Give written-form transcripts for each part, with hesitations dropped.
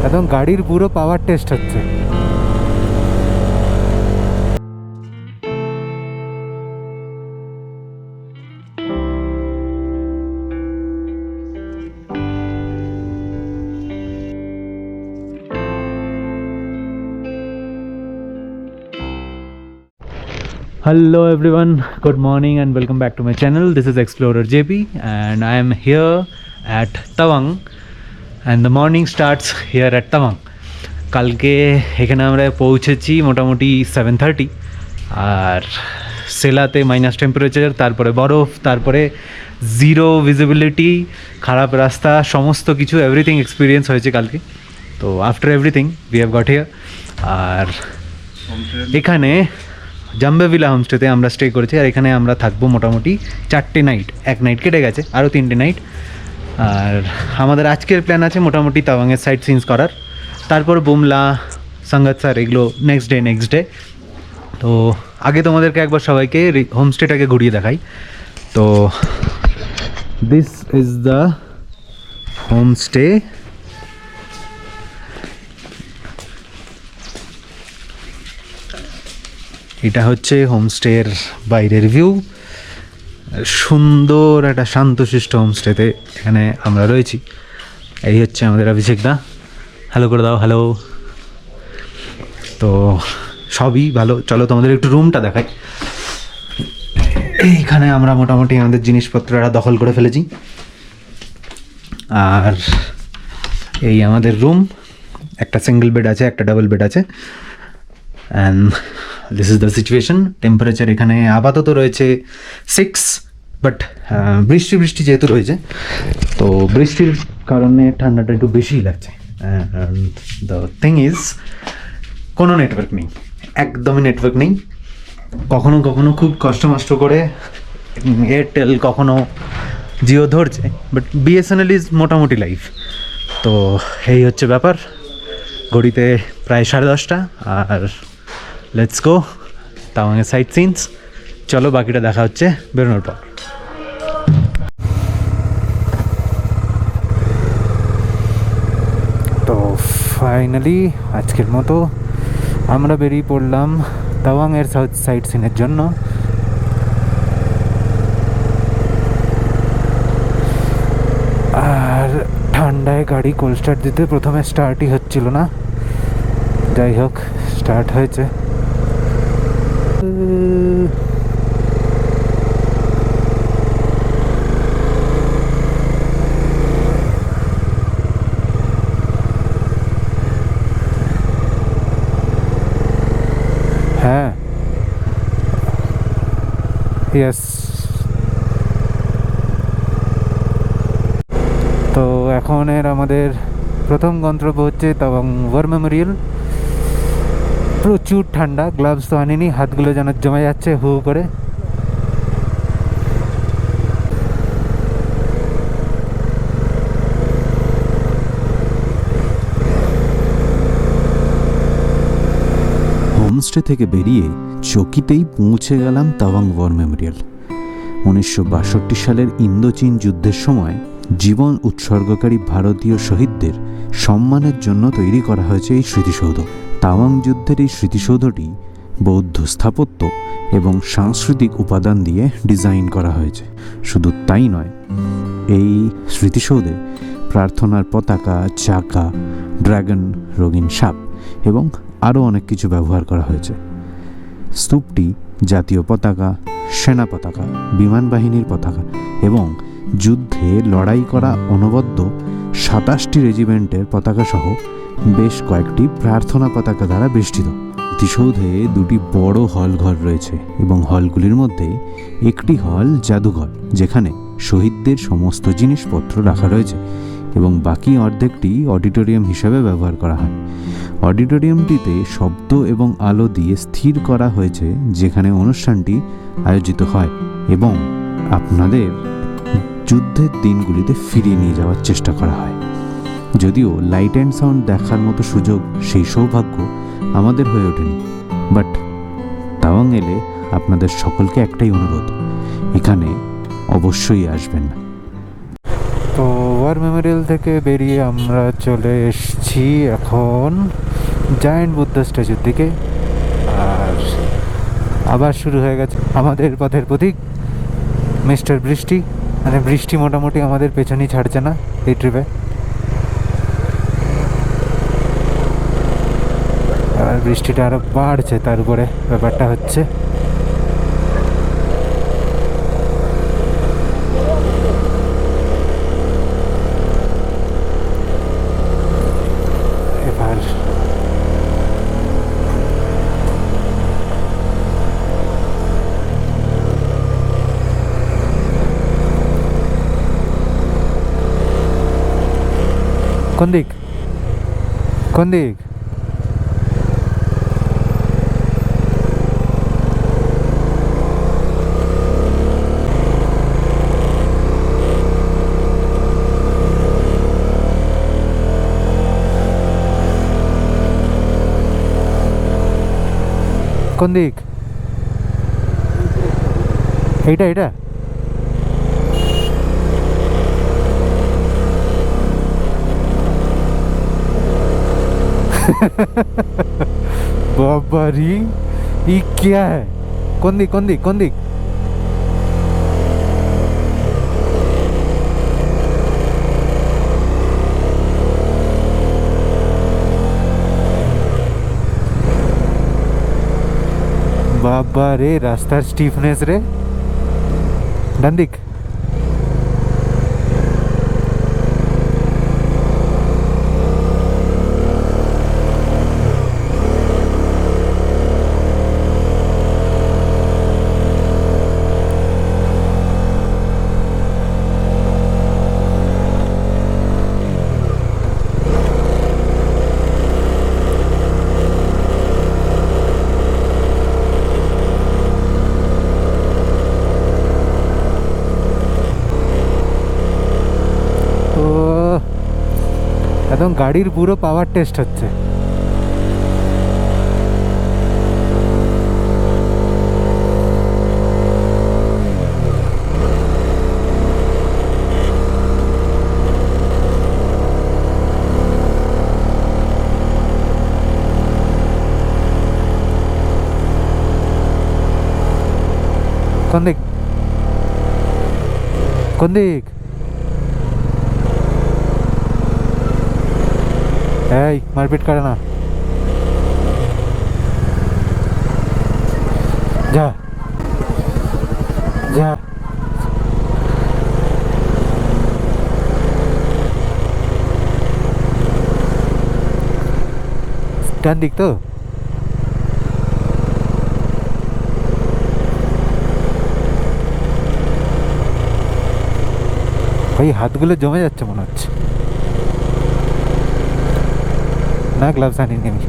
একদম গাড়ির পুরো পাওয়ার টেস্ট হচ্ছে। Hello everyone, good morning and welcome back to my channel. This is Explorer JP and I am here at Tawang and the morning starts here at Tawang. কালকে এখানে আমরা পৌঁছেছি মোটামুটি 7:30 আর সেলাতে minus temperature, তারপরে বরফ, তারপরে জিরো ভিজিবিলিটি, খারাপ রাস্তা, সমস্ত কিছু এভরিথিং এক্সপিরিয়েন্স হয়েছে কালকে। তো after everything we have got here. আর এখানে জাম্বেভিলা হোমস্টেতে আমরা স্টে করেছি আর এখানে আমরা থাকবো মোটামুটি 4টে নাইট। এক নাইট কেটে গেছে, আরও 3টে নাইট। আর আমাদের আজকের প্ল্যান আছে মোটামুটি তাওয়াংয়ের সাইট সিনস করার, তারপর বুমলা, সাঙ্গাতসার, এগুলো নেক্সট ডে। তো আগে তোমাদেরকে একবার সবাইকে হোমস্টেটাকে ঘুরিয়ে দেখাই। তো দিস ইজ দ্য হোমস্টে। এটা হচ্ছে হোমস্টের বাইরের ভিউ। সুন্দর একটা শান্তশিষ্ট হোমস্টেতে এখানে আমরা রয়েছি। এই হচ্ছে আমাদের অভিষেক দা, হ্যালো করে দাও, হ্যালো। তো সবই ভালো, চলো তোমাদের একটু রুমটা দেখাই। এইখানে আমরা মোটামুটি আমাদের জিনিসপত্রটা দখল করে ফেলেছি। আর এই আমাদের রুম, একটা সিঙ্গেল বেড আছে, একটা ডাবল বেড আছে। And this is the situation. Temperature এখানে আপাতত রয়েছে 6, বাট বৃষ্টি যেহেতু রয়েছে তো বৃষ্টির কারণে ঠান্ডাটা একটু বেশিই লাগছে। অ্যান্ড দ্য থিং ইজ কোনো নেটওয়ার্ক নেই, একদমই নেটওয়ার্ক নেই। কখনো খুব কষ্ট করে এয়ারটেল, কখনো জিও ধরছে, বাট বিএসএনএল ইজ মোটামুটি লাইফ। তো এই হচ্ছে ব্যাপার। ঘড়িতে প্রায় 10:30 আর লেটস গো তাওয়াংয়ের সাইট সিনস। চলো বাকিটা দেখা হচ্ছে বেরোনোর পর। তো ফাইনালি আজকের মতো আমরা বেরিয়ে পড়লাম তাওয়াংয়ের সাইট সিনের জন্য। আর ঠান্ডায় গাড়ি কোল্ড স্টার্ট দিতে প্রথমে স্টার্টই হচ্ছিল না, যাই হোক স্টার্ট হয়েছে। হ্যাঁ, ইয়েস। তো এখন আমাদের প্রথম গন্তব্য হচ্ছে তাওয়াং ওয়ার মেমোরিয়াল। প্রচুর ঠান্ডা, গ্লাভস তো আনিনি, হাতগুলো যেন জমে যাচ্ছে হু করে। হোমস্টে থেকে বেরিয়ে চকিতেই পৌঁছে গেলাম তাওয়াং ওয়ার মেমোরিয়াল। 1962 সালের ইন্দোচীন যুদ্ধের সময় জীবন উৎসর্গকারী ভারতীয় শহীদদের সম্মানের জন্য তৈরি করা হয়েছে এই স্মৃতিসৌধ। তাওয়াং যুদ্ধের এই স্মৃতিসৌধটি বৌদ্ধ স্থাপত্য এবং সাংস্কৃতিক উপাদান দিয়ে ডিজাইন করা হয়েছে। শুধু তাই নয়, এই স্মৃতিসৌধে প্রার্থনার পতাকা, চাকা, ড্রাগন, রঙিন সাপ এবং আরও অনেক কিছু ব্যবহার করা হয়েছে। স্তূপটি জাতীয় পতাকা, সেনা পতাকা, বিমান বাহিনীর পতাকা এবং যুদ্ধে লড়াই করা অনবদ্য 27টি রেজিমেন্টের পতাকা সহ বেশ কয়েকটি প্রার্থনা পতাকা দ্বারা বেষ্টিত। স্মৃতিসৌধে 2টি বড় হল ঘর রয়েছে এবং হলগুলির মধ্যে একটি হল জাদুঘর, যেখানে শহীদদের সমস্ত জিনিসপত্র রাখা রয়েছে এবং বাকি অর্ধেকটি অডিটোরিয়াম হিসেবে ব্যবহার করা হয়। অডিটোরিয়ামটিতে শব্দ এবং আলো দিয়ে স্থির করা হয়েছে যেখানে অনুষ্ঠানটি আয়োজিত হয় এবং আপনাদের যুদ্ধের দিনগুলিতে ফিরিয়ে নিয়ে যাওয়ার চেষ্টা করা হয়। যদিও লাইট অ্যান্ড সাউন্ড দেখার মতো সুযোগ, সেই সৌভাগ্য আমাদের হয়ে ওঠেনি, বাট তাওয়াং এলে আপনাদের সকলকে একটাই অনুরোধ, এখানে অবশ্যই আসবেন। তো ওয়ার মেমোরিয়াল থেকে বেরিয়ে আমরা চলে এসেছি এখন জায়ান্ট বুদ্ধ স্ট্যাচুর দিকে। আর আবার শুরু হয়ে গেছে আমাদের পথের প্রতীক মিস্টার বৃষ্টি। মানে বৃষ্টি মোটামুটি আমাদের পেছনেই ছাড়ছে না এই ট্রিপে। আর বৃষ্টিটা আরো বাড়ছে, তার উপরে ব্যাপারটা হচ্ছে এবার কোন দিক কোন দিক? কোন দিক? এইটা এটা बाबा री ये क्या है? कौन दिक कौन दिक कौन दिक? बाबा रे रास्तार स्टीफनेस रे ডান দিক। একদম গাড়ির পুরো পাওয়ার টেস্ট হচ্ছে। কোন দিক কোন দিক? এই মারপিট করে না, যা যা। ডান দিক তো? ভাই হাতগুলো জমে যাচ্ছে মনে হচ্ছে। না গ্লাভস আনিনি আমি।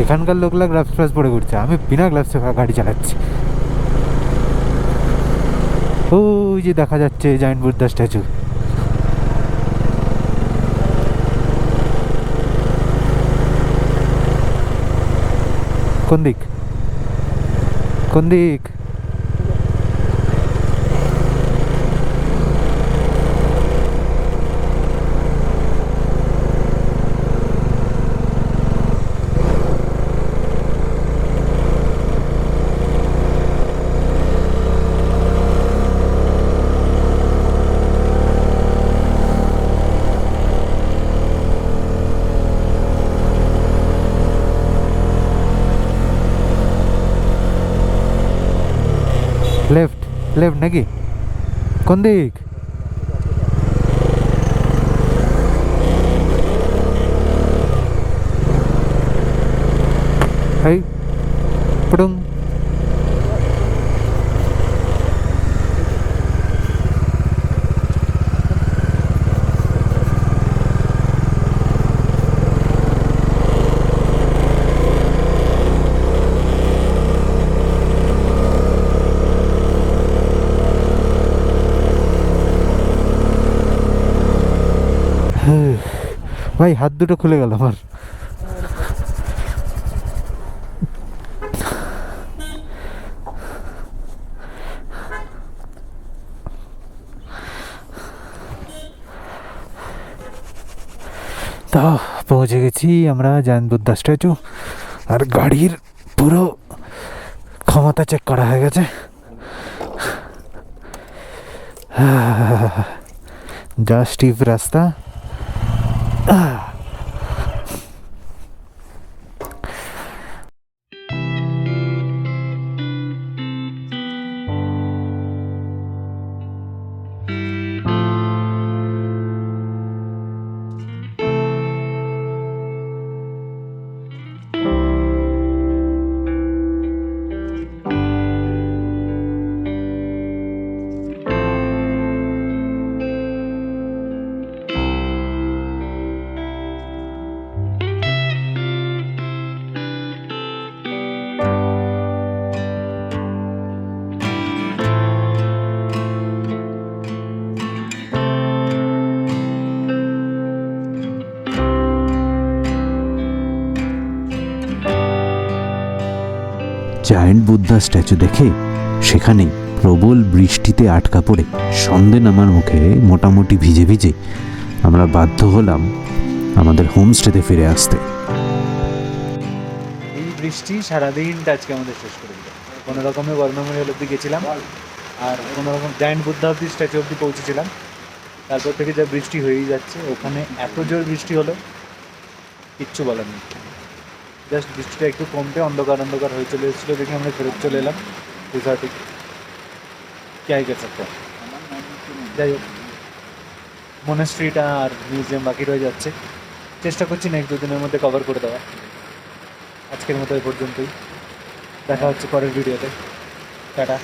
এখানকার লোকরা গ্লাভস ফ্লাভস পরে ঘুরছে, আমি বিনা গ্লাভসে গাড়ি চালাচ্ছি। ওই যে দেখা যাচ্ছে জায়ান্ট বুদ্ধা স্ট্যাচু। কোন দিক কোন দিক? লেফট লেফট নাকি? কোন দিক? এই পুডুং। ভাই হাত দুটো খুলে গেল আমার। তো পৌঁছে গেছি আমরা জৈন বুদ্ধা স্ট্যাচু, আর গাড়ির পুরো ক্ষমতা চেক করা হয়ে গেছে। যা স্টিভ রাস্তা। জায়েন্ট বুদ্ধা স্ট্যাচু দেখে সেখানেই প্রবল বৃষ্টিতে আটকা পড়ে সন্ধে নামার মুখে মোটামুটি ভিজে ভিজে আমরা বাধ্য হলাম আমাদের হোমস্টেতে ফিরে আসতে। এই বৃষ্টি সারাদিনটা আজকে আমাদের শেষ করে দিল। কোনো রকমে ওয়ার মেমোরিয়াল অব্দি গেছিলাম, আর কোনো রকম জায়েন্ট বুদ্ধা অব্দি স্ট্যাচু অব্দি পৌঁছেছিলাম। তারপর থেকে যা বৃষ্টি হয়েই যাচ্ছে। ওখানে এত জোর বৃষ্টি হলো, কিচ্ছু বলার নেই। জাস্ট বৃষ্টিটা একটু কমতে অন্ধকার অন্ধকার হয়ে চলে এসেছিলো, দেখে আমরা ফেরত চলে এলাম রিসর্টে। ক্যাই कर सकते हैं। যাই হোক, মনেস্ট্রিটা আর মিউজিয়াম বাকি রয়ে যাচ্ছে। চেষ্টা করছি না 1-2 দিনের মধ্যে কভার করে দেওয়া। আজকের মতো এই পর্যন্তই, দেখা হচ্ছে পরের ভিডিওতে। টাটা।